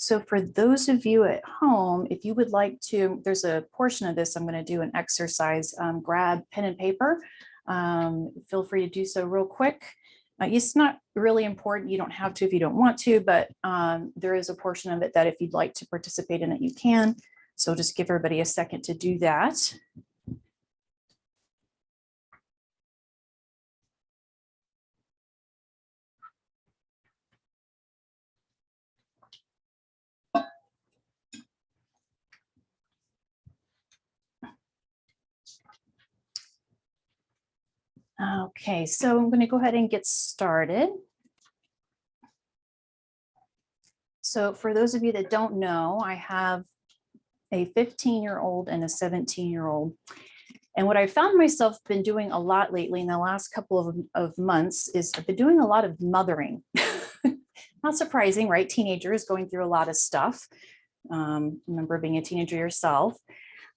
So for those of you at home, if you would like to, there's a portion of this, I'm going to do an exercise, grab pen and paper. Feel free to do so real quick. It's not really important. You don't have to if you don't want to, but there is a portion of it that if you'd like to participate in it, you can. So just give everybody a second to do that. Okay, so I'm going to go ahead and get started. So for those of you that don't know, I have a 15-year-old and a 17-year-old. And what I found myself been doing a lot lately in the last couple of months is I've been doing a lot of mothering. Not surprising, right? Teenagers going through a lot of stuff. Remember being a teenager yourself.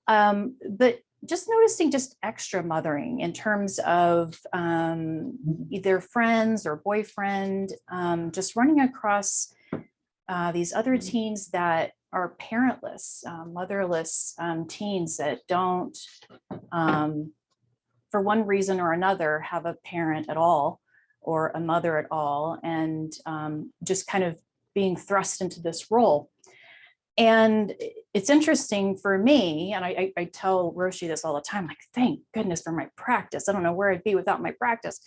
But just noticing just extra mothering in terms of either friends or boyfriend, just running across these other teens that are parentless, motherless teens that don't, for one reason or another, have a parent at all or a mother at all, and just kind of being thrust into this role. And it's interesting for me, and I tell Roshi this all the time, like, thank goodness for my practice. I don't know where I'd be without my practice.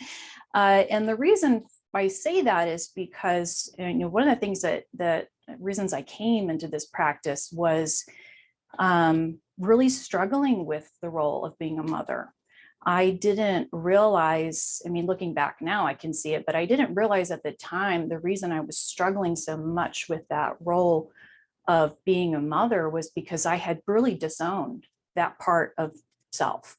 And the reason I say that is because, one of the things that reasons I came into this practice was really struggling with the role of being a mother. I didn't realize, looking back now, I can see it, but I didn't realize at the time, the reason I was struggling so much with that role of being a mother was because I had really disowned that part of self.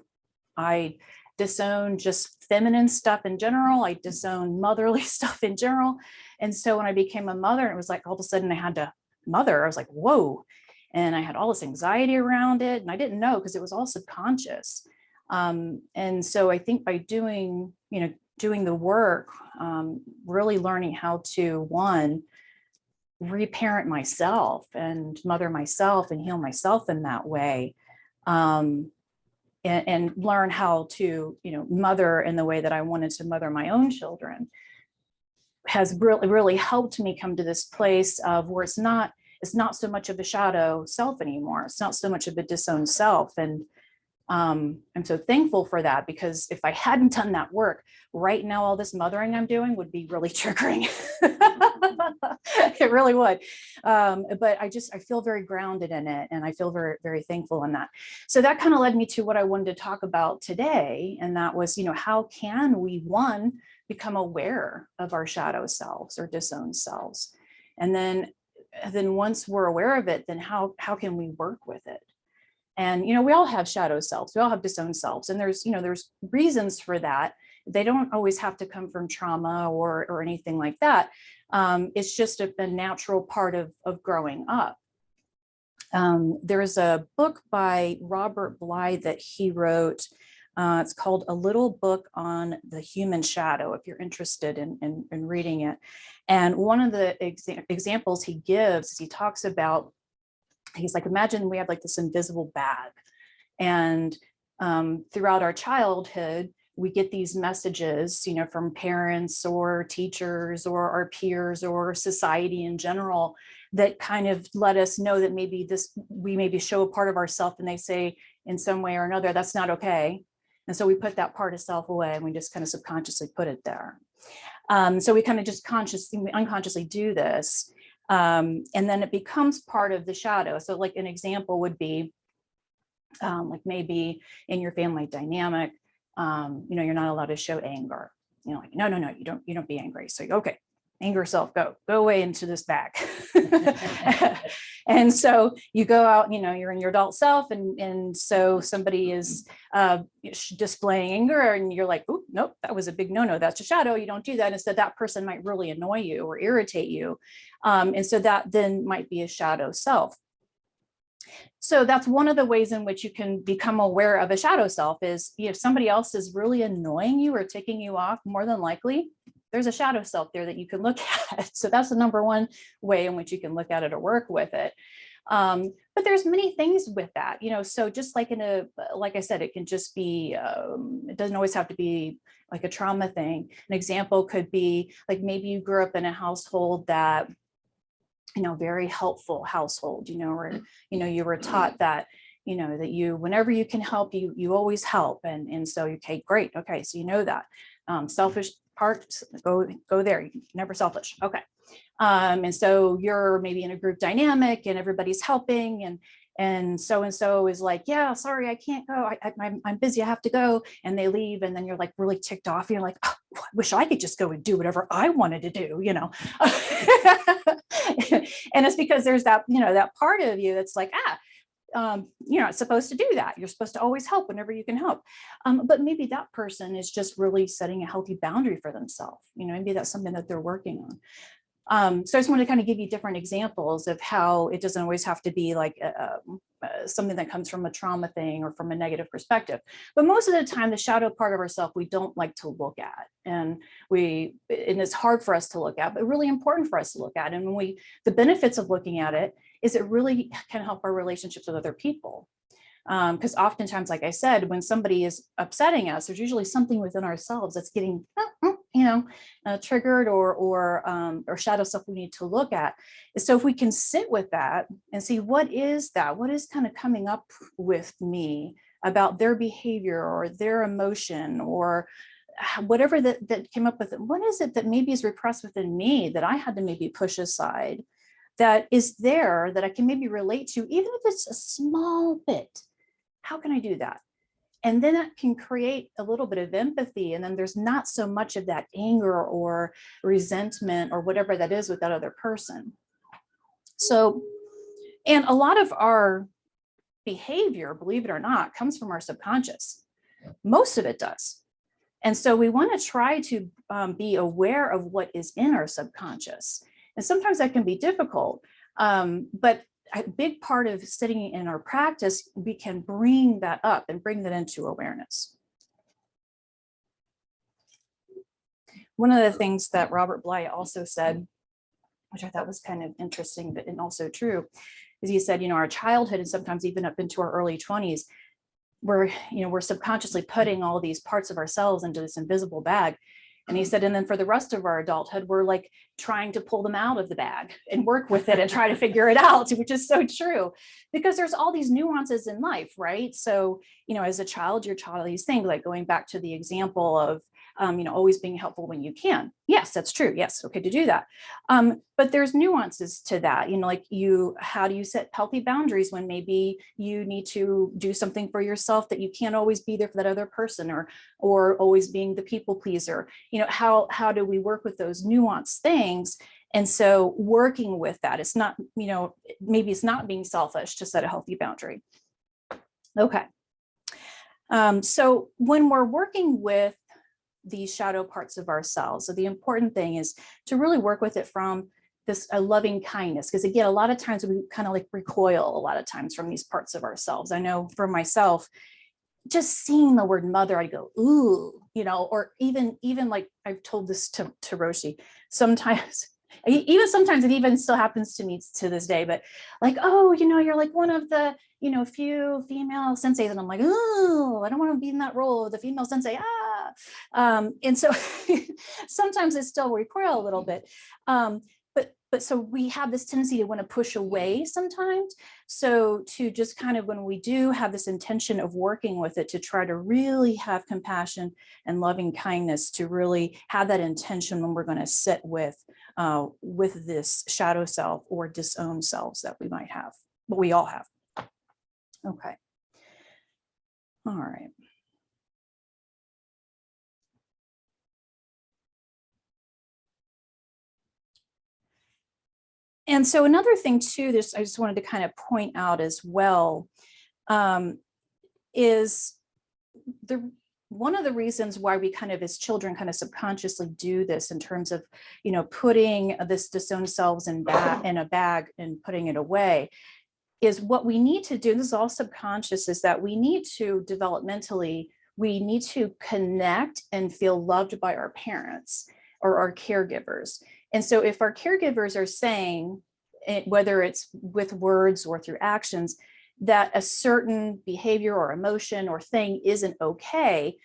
I disowned just feminine stuff in general. I disowned motherly stuff in general. And so when I became a mother, it was like all of a sudden I had to mother. I was like, whoa. And I had all this anxiety around it. And I didn't know because it was all subconscious. And so I think by doing the work, really learning how to, one, reparent myself and mother myself and heal myself in that way, and learn how to, mother in the way that I wanted to mother my own children, has really helped me come to this place of where it's not so much of a shadow self anymore. It's not so much of a disowned self. And I'm so thankful for that, because if I hadn't done that work, right now, all this mothering I'm doing would be really triggering. It really would. But I feel very grounded in it, and I feel very, very thankful in that. So that kind of led me to what I wanted to talk about today. And that was, how can we, one, become aware of our shadow selves or disowned selves? And then once we're aware of it, then how can we work with it? And, we all have shadow selves, we all have disowned selves, and there's reasons for that. They don't always have to come from trauma or anything like that. It's just a natural part of growing up. There's a book by Robert Bly that he wrote. It's called A Little Book on the Human Shadow, if you're interested in reading it. And one of the examples he gives is he talks about, he's like, imagine we have like this invisible bag, and throughout our childhood, we get these messages, from parents or teachers or our peers or society in general, that kind of let us know that we maybe show a part of ourselves, and they say in some way or another, that's not okay. And so we put that part of self away, and we just kind of subconsciously put it there. So we kind of just unconsciously do this. And then it becomes part of the shadow. So like an example would be, like maybe in your family dynamic, you're not allowed to show anger. Like, no, you don't be angry. So, okay, anger self, go away into this bag. And so you go out, you're in your adult self. And so somebody is displaying anger, and you're like, oh, nope, that was a big no-no. That's a shadow. You don't do that. Instead, that person might really annoy you or irritate you. And so that then might be a shadow self. So that's one of the ways in which you can become aware of a shadow self is if somebody else is really annoying you or ticking you off, more than likely, there's a shadow self there that you can look at. So that's the number one way in which you can look at it or work with it. But there's many things with that, so just like like I said, it can just be, it doesn't always have to be like a trauma thing. An example could be like, maybe you grew up in a household that, very helpful household, or, you were taught that, that whenever you can help, you always help. And so, okay, great. Okay. So that, selfish parts, go there. You're never selfish. Okay. And so you're maybe in a group dynamic and everybody's helping, and so is like, yeah, sorry, I can't go. I'm busy. I have to go. And they leave. And then you're like really ticked off. You're like, oh, I wish I could just go and do whatever I wanted to do, And it's because there's that, that part of you that's like, you're not supposed to do that. You're supposed to always help whenever you can help. But maybe that person is just really setting a healthy boundary for themselves. Maybe that's something that they're working on. So I just want to kind of give you different examples of how it doesn't always have to be like something that comes from a trauma thing or from a negative perspective. But most of the time, the shadow part of ourselves, we don't like to look at. And it's hard for us to look at, but really important for us to look at. And the benefits of looking at it is it really can help our relationships with other people. Because oftentimes, like I said, when somebody is upsetting us, there's usually something within ourselves that's getting, triggered or shadow self we need to look at. So if we can sit with that and see what is kind of coming up with me about their behavior or their emotion or whatever that came up with it, what is it that maybe is repressed within me that I had to maybe push aside, that is there that I can maybe relate to, even if it's a small bit. How can I do that? And then that can create a little bit of empathy. And then there's not so much of that anger or resentment or whatever that is with that other person. So, and a lot of our behavior, believe it or not, comes from our subconscious. Most of it does. And so we want to try to be aware of what is in our subconscious. And sometimes that can be difficult, but a big part of sitting in our practice, we can bring that up and bring that into awareness. One of the things that Robert Bly also said, which I thought was kind of interesting, but and also true, is he said, our childhood and sometimes even up into our early 20s, we're subconsciously putting all these parts of ourselves into this invisible bag. And he said, and then for the rest of our adulthood, we're like trying to pull them out of the bag and work with it and try to figure it out, which is so true, because there's all these nuances in life, right? So, as a child, you're taught all these things, like going back to the example of, always being helpful when you can. Yes, that's true. Yes. Okay to do that. But there's nuances to that, how do you set healthy boundaries when maybe you need to do something for yourself that you can't always be there for that other person, or always being the people pleaser, how do we work with those nuanced things? And so working with that, it's not, maybe it's not being selfish to set a healthy boundary. Okay. So when we're working with these shadow parts of ourselves, so the important thing is to really work with it from this loving kindness, because again, a lot of times we kind of like recoil a lot of times from these parts of ourselves. I know for myself, just seeing the word mother, I go, ooh, or even like I've told this to Roshi, sometimes it even still happens to me to this day, but like, oh, you're like one of the, few female senseis. And I'm like, oh, I don't want to be in that role of the female sensei. And so sometimes it still recoil a little bit. But so we have this tendency to want to push away sometimes. So to just kind of, when we do have this intention of working with it, to try to really have compassion and loving kindness, to really have that intention when we're going to sit with this shadow self or disowned selves that we might have, but we all have. Okay. All right. And so another thing too, I just wanted to kind of point out as well, is one of the reasons why we kind of as children kind of subconsciously do this in terms of, putting this disowned selves in a bag and putting it away, is what we need to do, this is all subconscious, is that we need to developmentally, we need to connect and feel loved by our parents, are our caregivers. And so if our caregivers are saying, whether it's with words or through actions, that a certain behavior or emotion or thing isn't okay,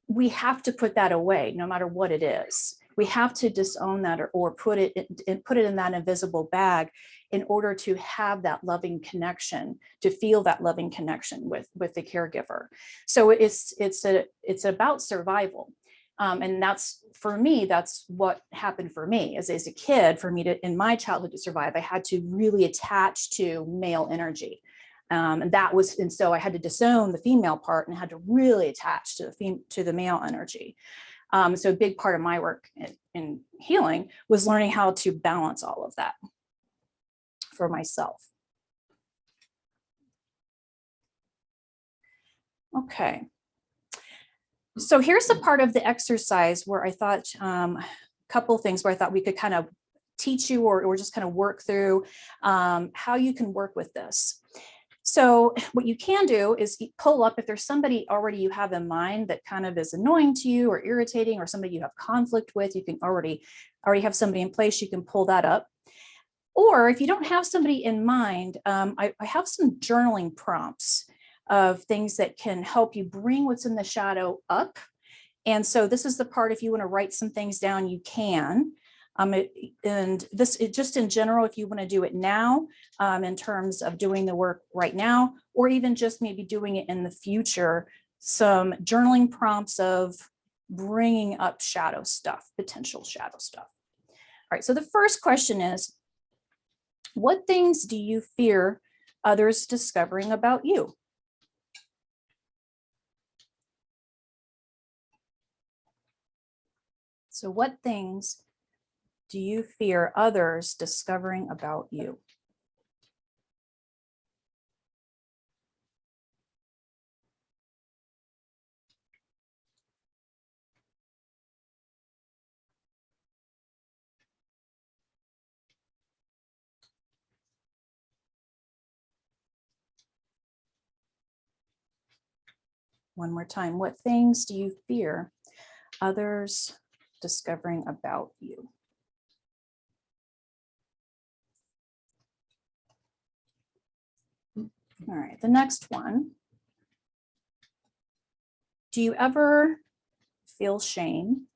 we have to put that away, no matter what it is. We have to disown that, or put it in that invisible bag, in order to have that loving connection, to feel that loving connection with the caregiver. So it's about survival. And that's, for me, that's what happened for me as a kid. For me to, in my childhood, to survive, I had to really attach to male energy. And so I had to disown the female part and had to really attach to the male energy. So a big part of my work in healing was learning how to balance all of that for myself. Okay. So here's the part of the exercise where I thought a couple of things where I thought we could kind of teach you, or just kind of work through how you can work with this. So what you can do is pull up, if there's somebody already you have in mind that kind of is annoying to you or irritating, or somebody you have conflict with, you can already have somebody in place, you can pull that up. Or if you don't have somebody in mind, I have some journaling prompts of things that can help you bring what's in the shadow up. And so this is the part, if you want to write some things down, you can. Just in general, if you want to do it now, in terms of doing the work right now, or even just maybe doing it in the future, some journaling prompts of bringing up shadow stuff, potential shadow stuff. All right, so the first question is, what things do you fear others discovering about you? So what things do you fear others discovering about you? One more time, what things do you fear others discovering about you? All right, the next one. Do you ever feel shame,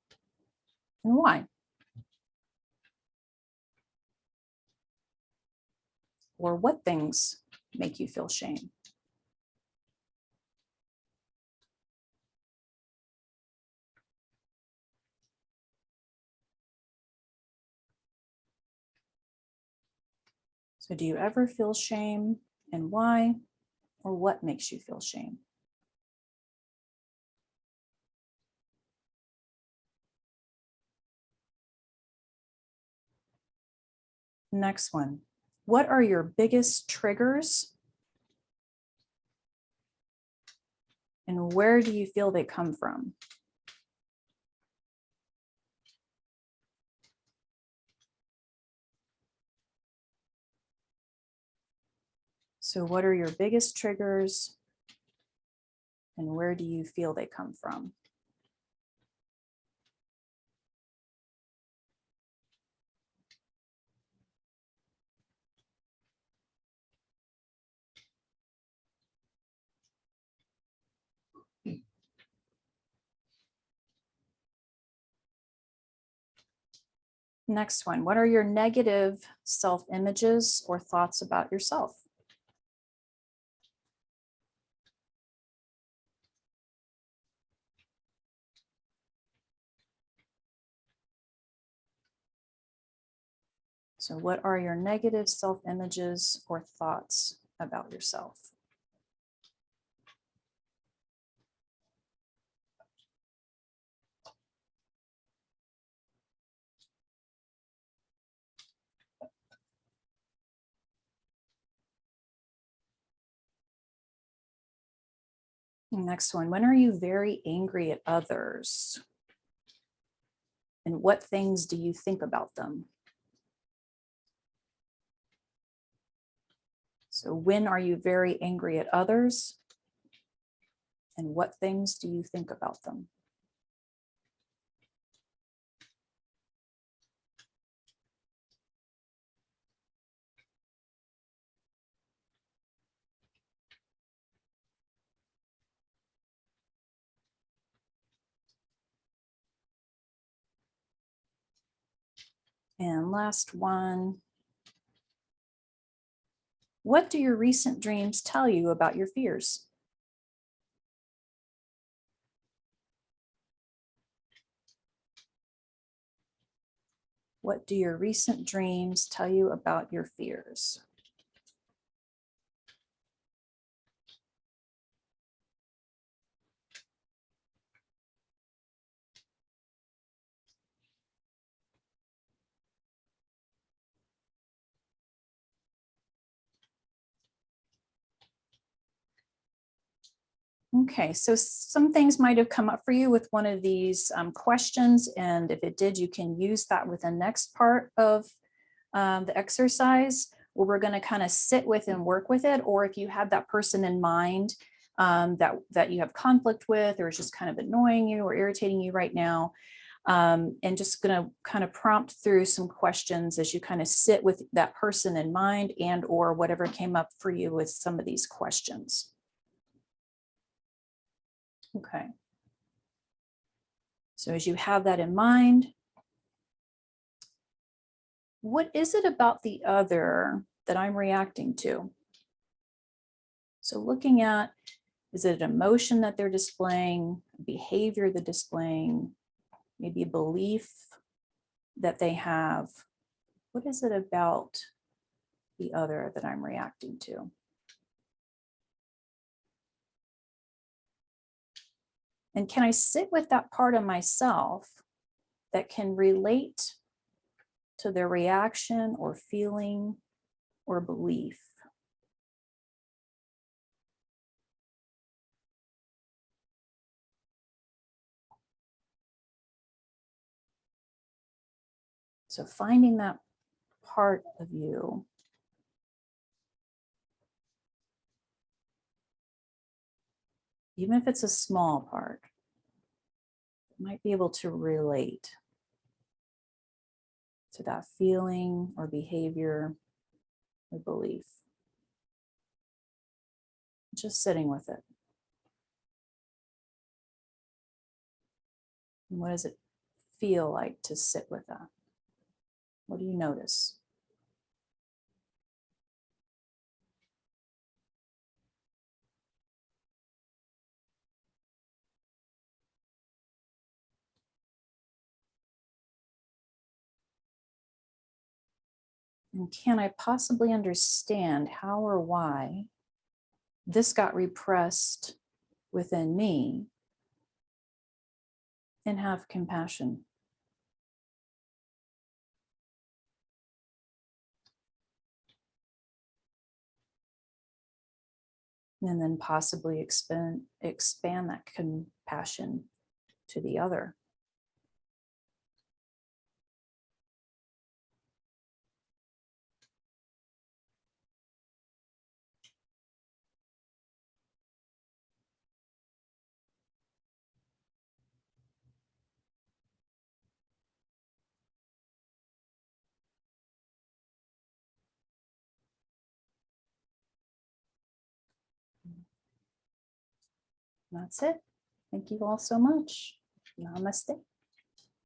and why? Or what things make you feel shame? So do you ever feel shame, and why? Or what makes you feel shame? Next one. What are your biggest triggers, and where do you feel they come from? So what are your biggest triggers, and where do you feel they come from? Next one, what are your negative self-images or thoughts about yourself? So what are your negative self-images or thoughts about yourself? Next one, when are you very angry at others? And what things do you think about them? So when are you very angry at others? And what things do you think about them? And last one. What do your recent dreams tell you about your fears? What do your recent dreams tell you about your fears? Okay, so some things might have come up for you with one of these questions, and if it did, you can use that with the next part of the exercise, where we're going to kind of sit with and work with it. Or if you have that person in mind that you have conflict with, or is just kind of annoying you or irritating you right now, and just going to kind of prompt through some questions as you kind of sit with that person in mind, and or whatever came up for you with some of these questions. Okay. So as you have that in mind, what is it about the other that I'm reacting to? So looking at, is it an emotion that they're displaying, behavior they're displaying, maybe a belief that they have? What is it about the other that I'm reacting to? And can I sit with that part of myself that can relate to their reaction or feeling or belief? So finding that part of you, even if it's a small part, might be able to relate to that feeling or behavior or belief. Just sitting with it. And what does it feel like to sit with that? What do you notice? And can I possibly understand how or why this got repressed within me, and have compassion? And then possibly expand that compassion to the other. That's it. Thank you all so much. Namaste.